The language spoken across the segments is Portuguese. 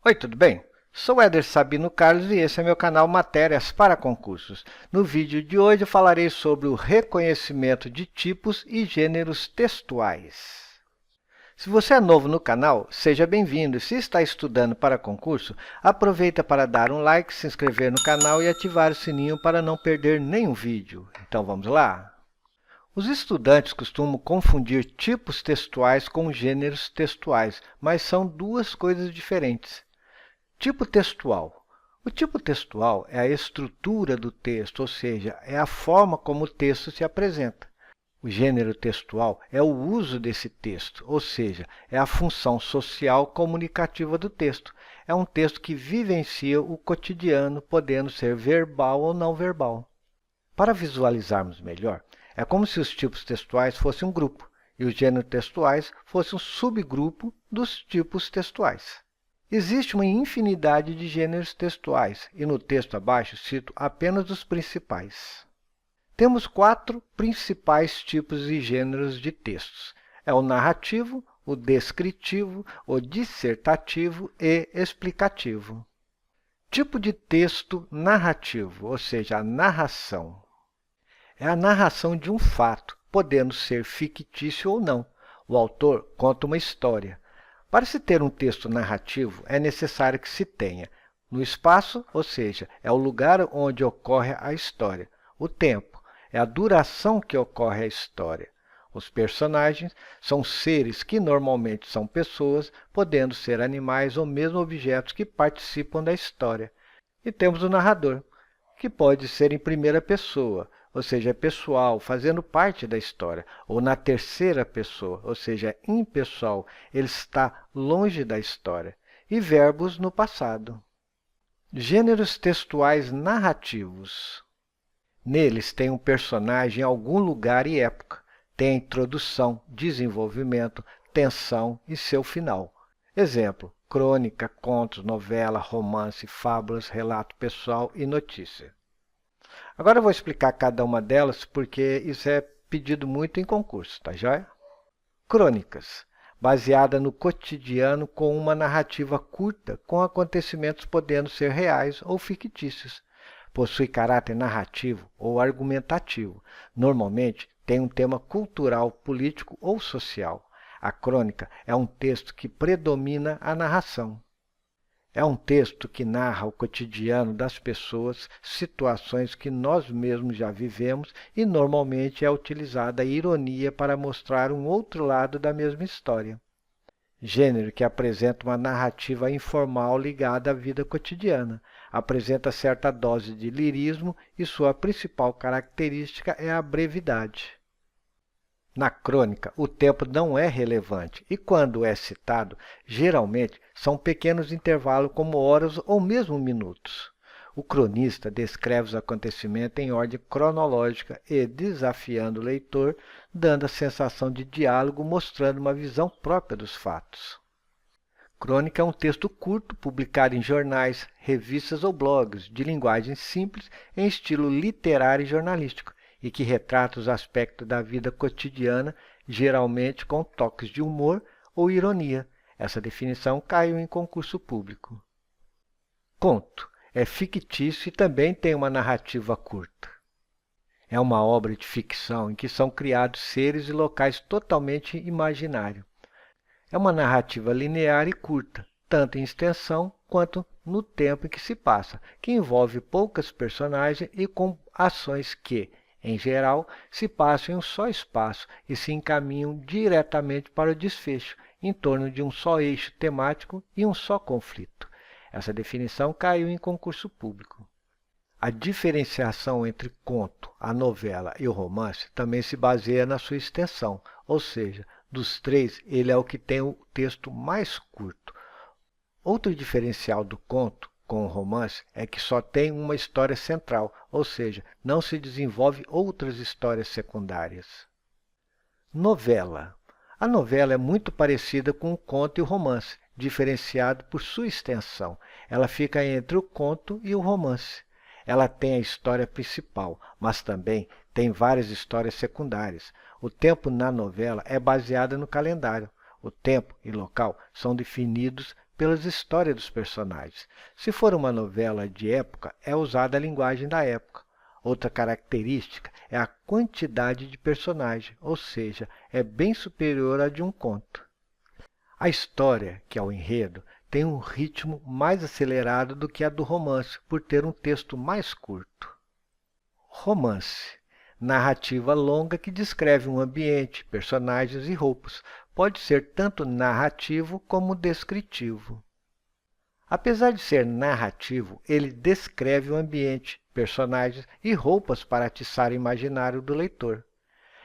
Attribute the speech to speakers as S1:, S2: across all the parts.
S1: Oi, tudo bem? Sou Éder Sabino Carlos e esse é meu canal Matérias para Concursos. No vídeo de hoje eu falarei sobre o reconhecimento de tipos e gêneros textuais. Se você é novo no canal, seja bem-vindo. E se está estudando para concurso, aproveita para dar um like, se inscrever no canal e ativar o sininho para não perder nenhum vídeo. Então vamos lá? Os estudantes costumam confundir tipos textuais com gêneros textuais, mas são duas coisas diferentes. Tipo textual. O tipo textual é a estrutura do texto, ou seja, é a forma como o texto se apresenta. O gênero textual é o uso desse texto, ou seja, é a função social comunicativa do texto. É um texto que vivencia o cotidiano, podendo ser verbal ou não verbal. Para visualizarmos melhor, é como se os tipos textuais fossem um grupo e os gêneros textuais fossem um subgrupo dos tipos textuais. Existe uma infinidade de gêneros textuais e no texto abaixo cito apenas os principais. Temos 4 principais tipos e gêneros de textos. É o narrativo, o descritivo, o dissertativo e explicativo. Tipo de texto narrativo, ou seja, a narração. É a narração de um fato, podendo ser fictício ou não. O autor conta uma história. Para se ter um texto narrativo, é necessário que se tenha no espaço, ou seja, é o lugar onde ocorre a história. O tempo é a duração que ocorre a história. Os personagens são seres que normalmente são pessoas, podendo ser animais ou mesmo objetos que participam da história. E temos o narrador, que pode ser em primeira pessoa, ou seja, é pessoal, fazendo parte da história, ou na terceira pessoa, ou seja, é impessoal, ele está longe da história, e verbos no passado. Gêneros textuais narrativos. Neles tem um personagem em algum lugar e época, tem a introdução, desenvolvimento, tensão e seu final. Exemplo, crônica, contos, novela, romance, fábulas, relato pessoal e notícia. Agora eu vou explicar cada uma delas, porque isso é pedido muito em concurso, tá joia? Crônicas, baseada no cotidiano com uma narrativa curta, com acontecimentos podendo ser reais ou fictícios. Possui caráter narrativo ou argumentativo. Normalmente tem um tema cultural, político ou social. A crônica é um texto que predomina a narração. É um texto que narra o cotidiano das pessoas, situações que nós mesmos já vivemos e normalmente é utilizada a ironia para mostrar um outro lado da mesma história. Gênero que apresenta uma narrativa informal ligada à vida cotidiana. Apresenta certa dose de lirismo e sua principal característica é a brevidade. Na crônica, o tempo não é relevante e, quando é citado, geralmente são pequenos intervalos como horas ou mesmo minutos. O cronista descreve os acontecimentos em ordem cronológica e desafiando o leitor, dando a sensação de diálogo, mostrando uma visão própria dos fatos. Crônica é um texto curto, publicado em jornais, revistas ou blogs, de linguagem simples, em estilo literário e jornalístico, e que retrata os aspectos da vida cotidiana, geralmente com toques de humor ou ironia. Essa definição caiu em concurso público. Conto é fictício e também tem uma narrativa curta. É uma obra de ficção em que são criados seres e locais totalmente imaginários. É uma narrativa linear e curta, tanto em extensão quanto no tempo em que se passa, que envolve poucas personagens e com ações que, em geral, se passam em um só espaço e se encaminham diretamente para o desfecho, em torno de um só eixo temático e um só conflito. Essa definição caiu em concurso público. A diferenciação entre conto, a novela e o romance também se baseia na sua extensão, ou seja, dos três, ele é o que tem o texto mais curto. Outro diferencial do conto com o romance é que só tem uma história central, ou seja, não se desenvolve outras histórias secundárias. Novela. A novela é muito parecida com o conto e o romance, diferenciado por sua extensão. Ela fica entre o conto e o romance. Ela tem a história principal, mas também tem várias histórias secundárias. O tempo na novela é baseado no calendário. O tempo e local são definidos pelas histórias dos personagens. Se for uma novela de época, é usada a linguagem da época. Outra característica é a quantidade de personagens, ou seja, é bem superior à de um conto. A história, que é o enredo, tem um ritmo mais acelerado do que a do romance, por ter um texto mais curto. Romance. Narrativa longa que descreve um ambiente, personagens e roupas. Pode ser tanto narrativo como descritivo. Apesar de ser narrativo, ele descreve o ambiente, personagens e roupas para atiçar o imaginário do leitor.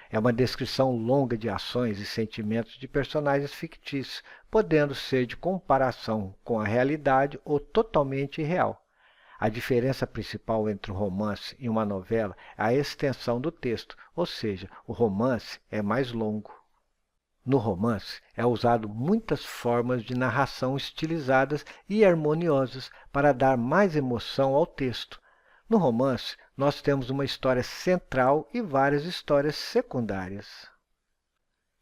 S1: É uma descrição longa de ações e sentimentos de personagens fictícios, podendo ser de comparação com a realidade ou totalmente irreal. A diferença principal entre um romance e uma novela é a extensão do texto, ou seja, o romance é mais longo. No romance, é usado muitas formas de narração estilizadas e harmoniosas para dar mais emoção ao texto. No romance, nós temos uma história central e várias histórias secundárias.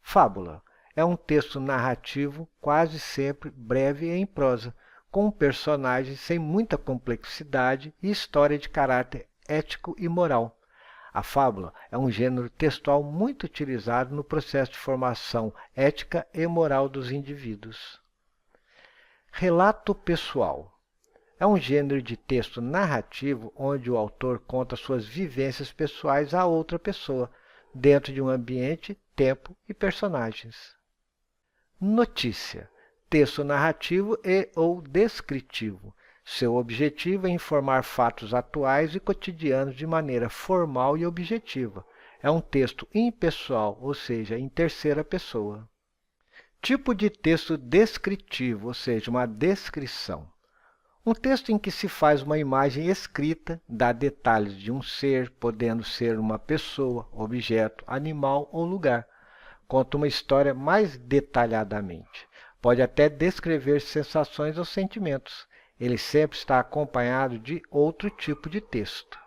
S1: Fábula é um texto narrativo quase sempre breve e em prosa, com um personagem sem muita complexidade e história de caráter ético e moral. A fábula é um gênero textual muito utilizado no processo de formação ética e moral dos indivíduos. Relato pessoal é um gênero de texto narrativo onde o autor conta suas vivências pessoais a outra pessoa, dentro de um ambiente, tempo e personagens. Notícia. Texto narrativo e ou descritivo. Seu objetivo é informar fatos atuais e cotidianos de maneira formal e objetiva. É um texto impessoal, ou seja, em terceira pessoa. Tipo de texto descritivo, ou seja, uma descrição. Um texto em que se faz uma imagem escrita, dá detalhes de um ser, podendo ser uma pessoa, objeto, animal ou lugar. Conta uma história mais detalhadamente. Pode até descrever sensações ou sentimentos. Ele sempre está acompanhado de outro tipo de texto.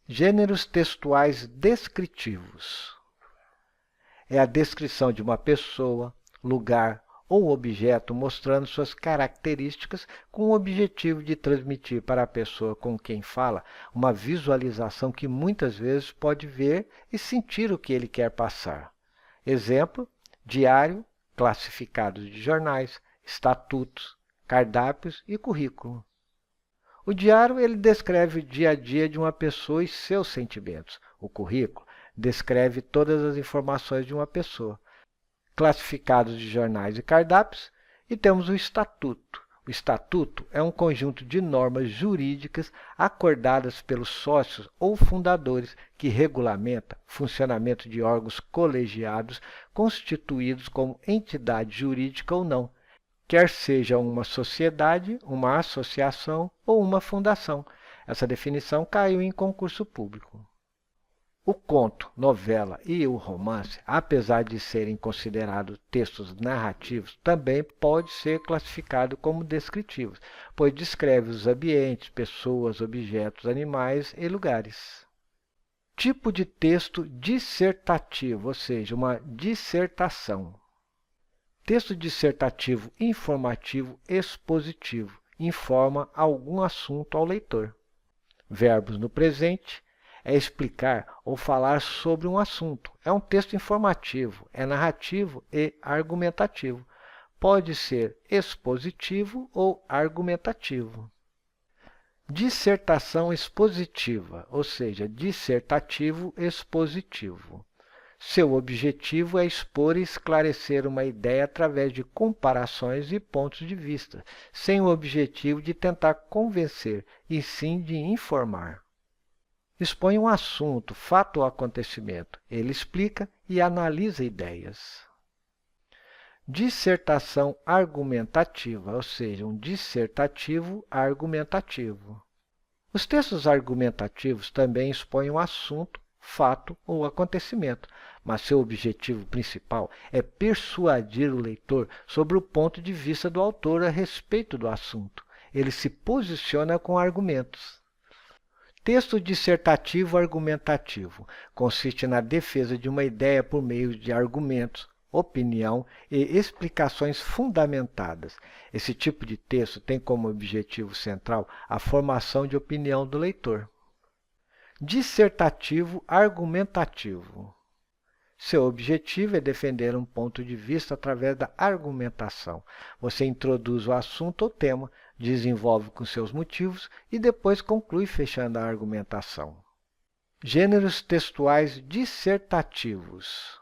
S1: Gêneros textuais descritivos. É a descrição de uma pessoa, lugar ou objeto mostrando suas características com o objetivo de transmitir para a pessoa com quem fala uma visualização que muitas vezes pode ver e sentir o que ele quer passar. Exemplo, diário, classificados de jornais, estatutos, cardápios e currículo. O diário ele descreve o dia a dia de uma pessoa e seus sentimentos. O currículo descreve todas as informações de uma pessoa. Classificados de jornais e cardápios, e temos o estatuto. O estatuto é um conjunto de normas jurídicas acordadas pelos sócios ou fundadores que regulamenta o funcionamento de órgãos colegiados constituídos como entidade jurídica ou não, quer seja uma sociedade, uma associação ou uma fundação. Essa definição caiu em concurso público. O conto, novela e o romance, apesar de serem considerados textos narrativos, também pode ser classificado como descritivos, pois descreve os ambientes, pessoas, objetos, animais e lugares. Tipo de texto dissertativo, ou seja, uma dissertação. Texto dissertativo informativo expositivo, informa algum assunto ao leitor. Verbos no presente. É explicar ou falar sobre um assunto. É um texto informativo, é narrativo e argumentativo. Pode ser expositivo ou argumentativo. Dissertação expositiva, ou seja, dissertativo expositivo. Seu objetivo é expor e esclarecer uma ideia através de comparações e pontos de vista, sem o objetivo de tentar convencer, e sim de informar. Expõe um assunto, fato ou acontecimento. Ele explica e analisa ideias. Dissertação argumentativa, ou seja, um dissertativo argumentativo. Os textos argumentativos também expõem um assunto, fato ou acontecimento, mas seu objetivo principal é persuadir o leitor sobre o ponto de vista do autor a respeito do assunto. Ele se posiciona com argumentos. Texto dissertativo argumentativo consiste na defesa de uma ideia por meio de argumentos opinião e explicações fundamentadas. Esse tipo de texto tem como objetivo central a formação de opinião do leitor. Dissertativo argumentativo. Seu objetivo é defender um ponto de vista através da argumentação. Você introduz o assunto ou tema, desenvolve com seus motivos e depois conclui fechando a argumentação. Gêneros textuais dissertativos.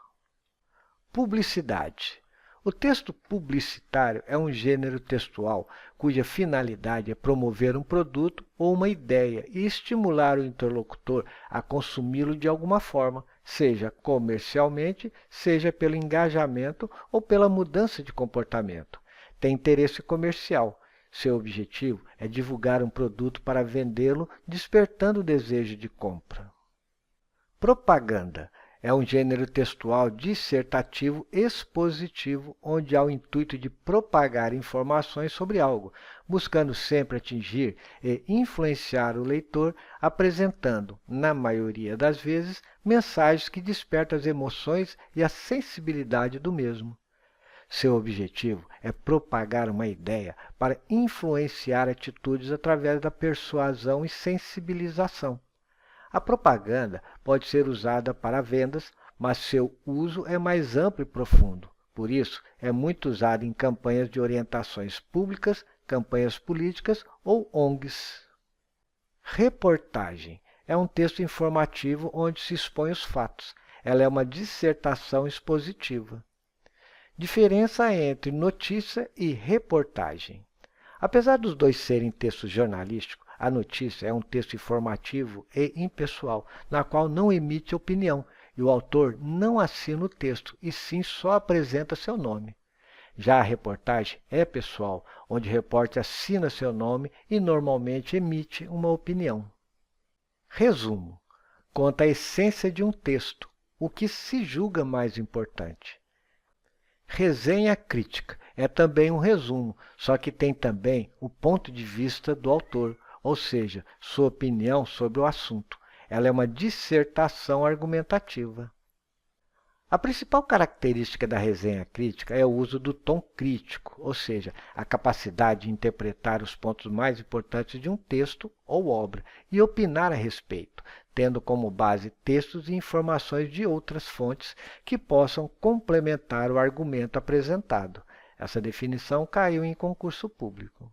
S1: Publicidade. O texto publicitário é um gênero textual cuja finalidade é promover um produto ou uma ideia e estimular o interlocutor a consumi-lo de alguma forma, seja comercialmente, seja pelo engajamento ou pela mudança de comportamento. Tem interesse comercial. Seu objetivo é divulgar um produto para vendê-lo, despertando o desejo de compra. Propaganda. É um gênero textual dissertativo expositivo, onde há o intuito de propagar informações sobre algo, buscando sempre atingir e influenciar o leitor, apresentando, na maioria das vezes, mensagens que despertam as emoções e a sensibilidade do mesmo. Seu objetivo é propagar uma ideia para influenciar atitudes através da persuasão e sensibilização. A propaganda pode ser usada para vendas, mas seu uso é mais amplo e profundo. Por isso, é muito usada em campanhas de orientações públicas, campanhas políticas ou ONGs. Reportagem é um texto informativo onde se expõe os fatos. Ela é uma dissertação expositiva. Diferença entre notícia e reportagem. Apesar dos dois serem textos jornalísticos, a notícia é um texto informativo e impessoal, na qual não emite opinião, e o autor não assina o texto, e sim só apresenta seu nome. Já a reportagem é pessoal, onde o repórter assina seu nome e normalmente emite uma opinião. Resumo. Conta a essência de um texto, o que se julga mais importante. Resenha crítica é também um resumo, só que tem também o ponto de vista do autor, ou seja, sua opinião sobre o assunto. Ela é uma dissertação argumentativa. A principal característica da resenha crítica é o uso do tom crítico, ou seja, a capacidade de interpretar os pontos mais importantes de um texto ou obra e opinar a respeito, tendo como base textos e informações de outras fontes que possam complementar o argumento apresentado. Essa definição caiu em concurso público.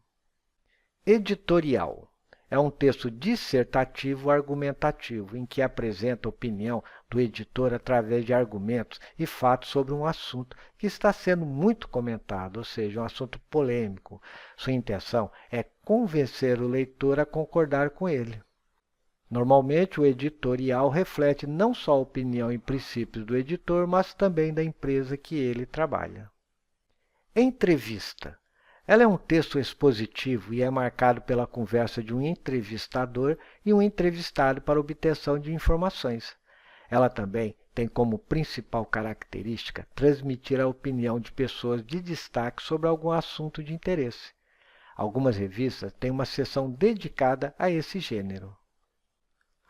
S1: Editorial. É um texto dissertativo argumentativo, em que apresenta a opinião do editor através de argumentos e fatos sobre um assunto que está sendo muito comentado, ou seja, um assunto polêmico. Sua intenção é convencer o leitor a concordar com ele. Normalmente, o editorial reflete não só a opinião e princípios do editor, mas também da empresa que ele trabalha. Entrevista. Ela é um texto expositivo e é marcado pela conversa de um entrevistador e um entrevistado para obtenção de informações. Ela também tem como principal característica transmitir a opinião de pessoas de destaque sobre algum assunto de interesse. Algumas revistas têm uma seção dedicada a esse gênero.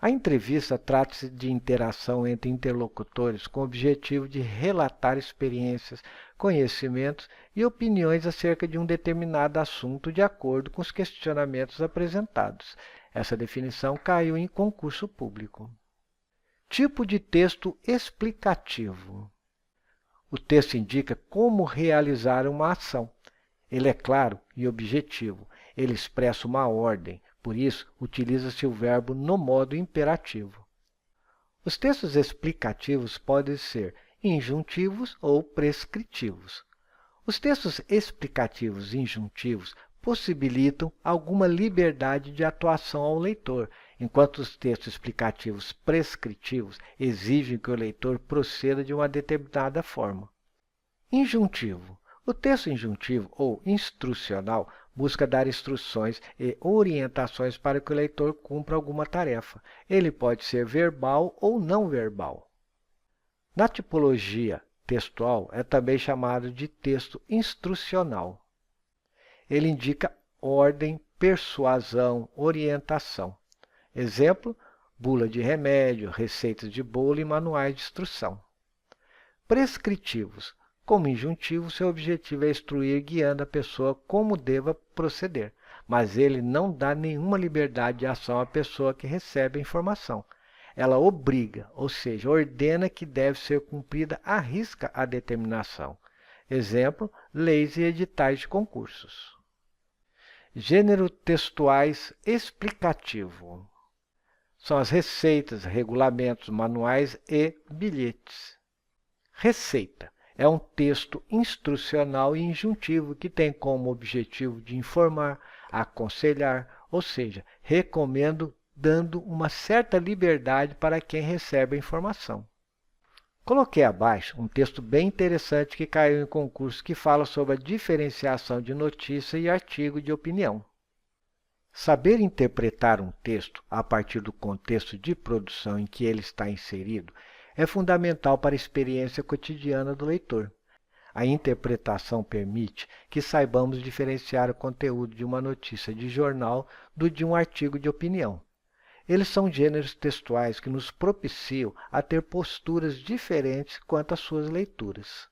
S1: A entrevista trata-se de interação entre interlocutores com o objetivo de relatar experiências, conhecimentos e opiniões acerca de um determinado assunto de acordo com os questionamentos apresentados. Essa definição caiu em concurso público. Tipo de texto explicativo. O texto indica como realizar uma ação. Ele é claro e objetivo. Ele expressa uma ordem. Por isso, utiliza-se o verbo no modo imperativo. Os textos explicativos podem ser injuntivos ou prescritivos. Os textos explicativos injuntivos possibilitam alguma liberdade de atuação ao leitor, enquanto os textos explicativos prescritivos exigem que o leitor proceda de uma determinada forma. Injuntivo. O texto injuntivo ou instrucional busca dar instruções e orientações para que o leitor cumpra alguma tarefa. Ele pode ser verbal ou não verbal. Na tipologia textual, é também chamado de texto instrucional. Ele indica ordem, persuasão, orientação. Exemplo, bula de remédio, receitas de bolo e manuais de instrução. Prescritivos. Como injuntivo, seu objetivo é instruir guiando a pessoa como deva proceder, mas ele não dá nenhuma liberdade de ação à pessoa que recebe a informação. Ela obriga, ou seja, ordena que deve ser cumprida à risca a determinação. Exemplo, leis e editais de concursos. Gênero textuais explicativo. São as receitas, regulamentos, manuais e bilhetes. Receita é um texto instrucional e injuntivo que tem como objetivo de informar, aconselhar, ou seja, recomendo, dando uma certa liberdade para quem recebe a informação. Coloquei abaixo um texto bem interessante que caiu em concurso que fala sobre a diferenciação de notícia e artigo de opinião. Saber interpretar um texto a partir do contexto de produção em que ele está inserido é fundamental para a experiência cotidiana do leitor. A interpretação permite que saibamos diferenciar o conteúdo de uma notícia de jornal do de um artigo de opinião. Eles são gêneros textuais que nos propiciam a ter posturas diferentes quanto às suas leituras.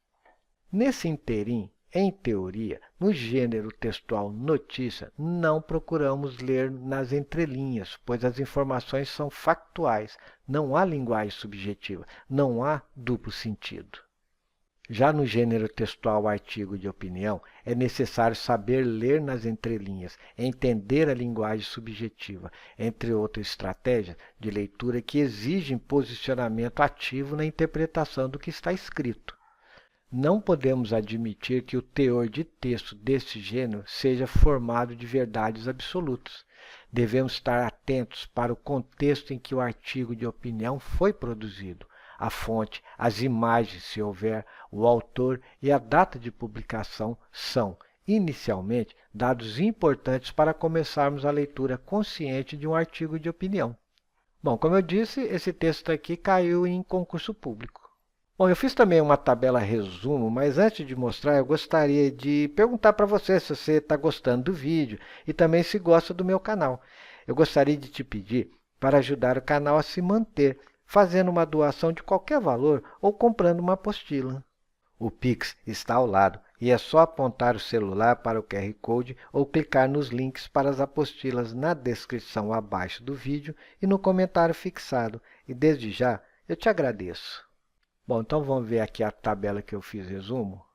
S1: Nesse interim, em teoria, no gênero textual notícia, não procuramos ler nas entrelinhas, pois as informações são factuais, não há linguagem subjetiva, não há duplo sentido. Já no gênero textual artigo de opinião, é necessário saber ler nas entrelinhas, entender a linguagem subjetiva, entre outras estratégias de leitura que exigem posicionamento ativo na interpretação do que está escrito. Não podemos admitir que o teor de texto desse gênero seja formado de verdades absolutas. Devemos estar atentos para o contexto em que o artigo de opinião foi produzido, a fonte, as imagens, se houver, o autor e a data de publicação são, inicialmente, dados importantes para começarmos a leitura consciente de um artigo de opinião. Bom, como eu disse, esse texto aqui caiu em concurso público. Bom, eu fiz também uma tabela resumo, mas antes de mostrar, eu gostaria de perguntar para você se você está gostando do vídeo e também se gosta do meu canal. Eu gostaria de te pedir para ajudar o canal a se manter, fazendo uma doação de qualquer valor ou comprando uma apostila. O Pix está ao lado e é só apontar o celular para o QR Code ou clicar nos links para as apostilas na descrição abaixo do vídeo e no comentário fixado. E desde já, eu te agradeço. Bom, então vamos ver aqui a tabela que eu fiz resumo.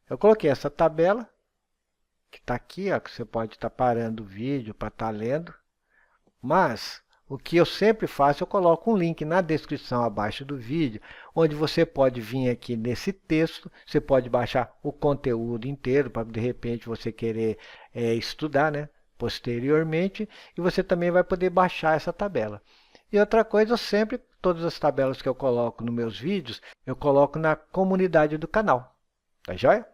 S1: Eu coloquei essa tabela, que está aqui, ó, que você pode estar parando o vídeo para estar lendo. Mas o que eu sempre faço, eu coloco um link na descrição abaixo do vídeo, onde você pode vir aqui nesse texto, você pode baixar o conteúdo inteiro, para de repente você querer estudar, né, posteriormente, e você também vai poder baixar essa tabela. E outra coisa, eu sempre, todas as tabelas que eu coloco nos meus vídeos, eu coloco na comunidade do canal. Tá joia?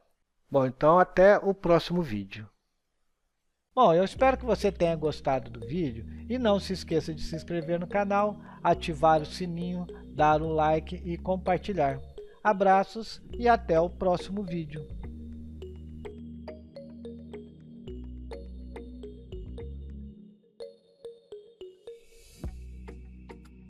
S1: Bom, então até o próximo vídeo. Bom, eu espero que você tenha gostado do vídeo e não se esqueça de se inscrever no canal, ativar o sininho, dar um like e compartilhar. Abraços e até o próximo vídeo.